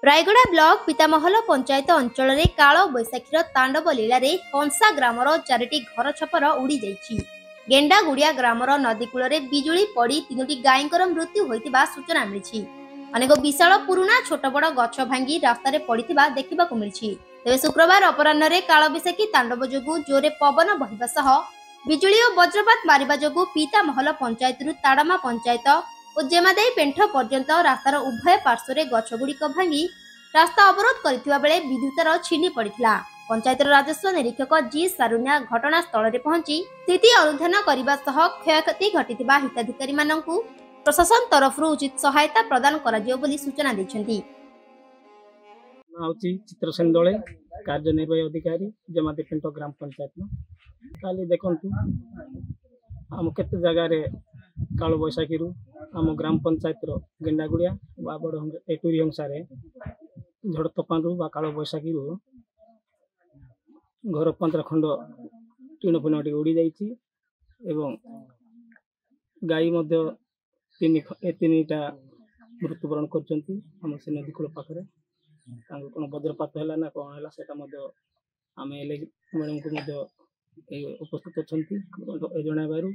Rayagada block पितामहल panchayat अंचल में काल बैशाखीर तांडव लीला रे कंसा ग्रामर 4टी घर छपर उड़ी जाइछि। गेंडागुड़िया ग्रामर नदीकूल में बिजुली पड़ी 3टी गायकर मृत्यु होइतिबा सूचना मिलिछि। अनेक विशाल पुराना छोट बड़ गछ भांगी रास्तार पड़िथिबा देखिबाकु मिलिछि। तेबे शुक्रवार अपराह्न रे काल बैशाखी तांडव जोगु जोरे पवन बहिबा सह बिजुली और वज्रपात मारिबा जोगु पितामहल पंचायत ताड़मा पंचायत और जेमादेई पेंठ पर्यंत रास्तार उभय पार्श्व गछगुड़िक भांगी रास्ता अवरोध करथिबा बेले विद्युतर छिनी पड़िथिला। पंचायतर राजस्व निरीक्षक जी सारुन्या घटनास्थल रे पहुंची स्थिति अनुधान करबा सह क्षयक्षति घटिथिबा हिताधिकारी माननकु प्रशासन तरफ उचित सहायता प्रदान कराजियो बोली सूचना दैछन्ती। आउची चित्रसेन दळे कार्यनिर्वाही अधिकारी जेमादेई पेंठ ग्राम पंचायत काली देखंतु हम केते जगह रे काल बैशाखी आम ग्राम पंचायत गेंडागुड़िया बड़ एटुरी हंसारे झड़ तोफान काल बैशाखी घर 15 खंड टीण फुण उड़ी जाइए एवं गाई तीनटा मृत्युवरण कर से नदीकूल पाखे कौन वज्रपात है ना कौन है से आम मैडम को उपस्थित अच्छा जनइबार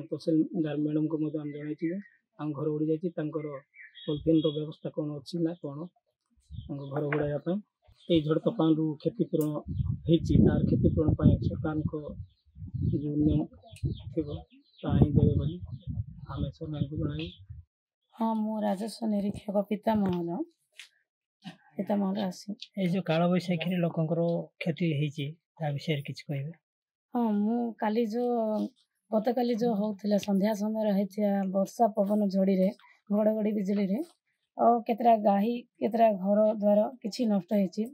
तहसीलदार मैडम को आम जनई आम घर उड़ी जाइए पॉलिथीन व्यवस्था कौन अच्छी ना कौन घर उड़ाइवाई ये झड़ तोफान क्षतिपूरण तार क्षतिपूरण सरकार जो नियम थी देवे बोली आम सरकार को जन। हाँ मु राजस्व निरीक्षक पितामहल आसी जो काल बैशाखी लोकंर क्षति विषय किसी कहे। हाँ मु काली जो गतकाली जो होता संध्या समय होता वर्षा पवन झड़ी रे घड़घड़ी बिजुली रे और केतरा गाही केतरा घर द्वार किसी नष्ट होती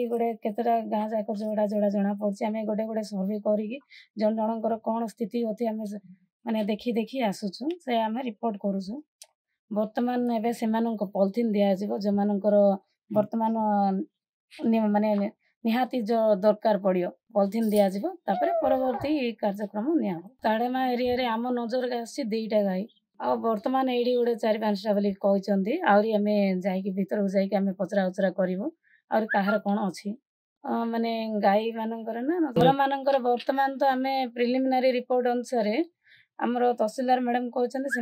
गोटे केतरा गाँ जाक जोड़ा जोड़ा जना पड़ी आम गोटे गोटे सर्वे करी जन जनकर कौन स्थिति होती आम माने देखी देखी आसुचु से आम रिपोर्ट करुचु। बर्तमान एवं से पॉलिथीन दिज्व जो मानकर बर्तमान माने निहाती जो दरकार पड़ो पॉलिथीन दिज्व परवर्ती कार्यक्रम निया ताड़ेमा एरिया रे आम नजर आसी 2टा गाई आ बर्तमान ये गोटे 4-5टा बोली कहते आहरी आम भीतर जामें पचरा उचरा करूँ आर कहार कौन अच्छी माने गाई मानकर ना घर मानकर बर्तमान तो आम प्रिलिमिनारी रिपोर्ट अनुसार आमर तहसीलदार मैडम कहते से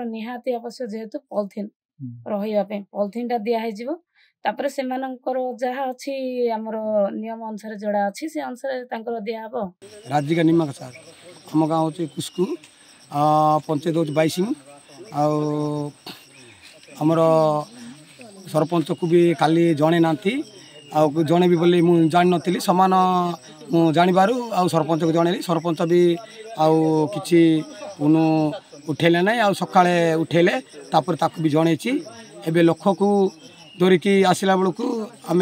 निहाती आवश्यक जेहेतु पॉलिथीन रही पॉलिथीन टा दिज्व तापर से जहाँ अच्छी आमर नियम अनुसार जोड़ा अच्छी से अनुसार दिहब। राजिका निमाक सार आम गाँव हूँ कुस्कु पंचायत हूँ बाईसिंग आमर सरपंच को भी काली जणे ना जणे भी बोली मुझे जान नी सामान मु जानवर आ सरपंच को जनइली सरपंच भी आउ कि उठेले ना आ सकाଳେ उठेले तापर भी जन एवं लोक को धरिकी आसला बेलू आम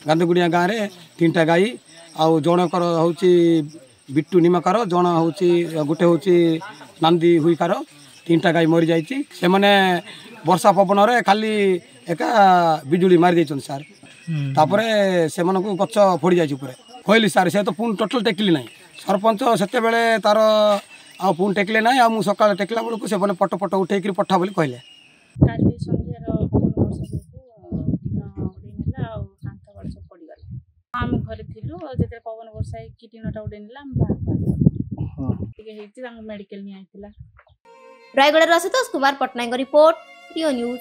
गांधीगुड़िया गाँव में 3टा गाई आउ जनकर हूँ बिट्टू निमाकार जन हूँ गोटे हूँ नांदी हुईकार 3टा गाई मरी जाइए से मैंने वर्षा पवन रे खाली एका बिजुली मारी देछन सार तापर से गच फोड़ी जाए कहली सार से तो पुणी टोटल टेकिली ना सरपंच से बेले तार आ पुणी टेकिले ना आ सका टेकला बेलू से पट पट उठे पठा बोली कहले आम घरे थिलु जेते पवन वर्षा की टीनटा उडे निला हम बाहर मेडिकल नि आइतिला। रायगड़ा रसितोष कुमार पटनायक रिपोर्ट रियो न्यूज।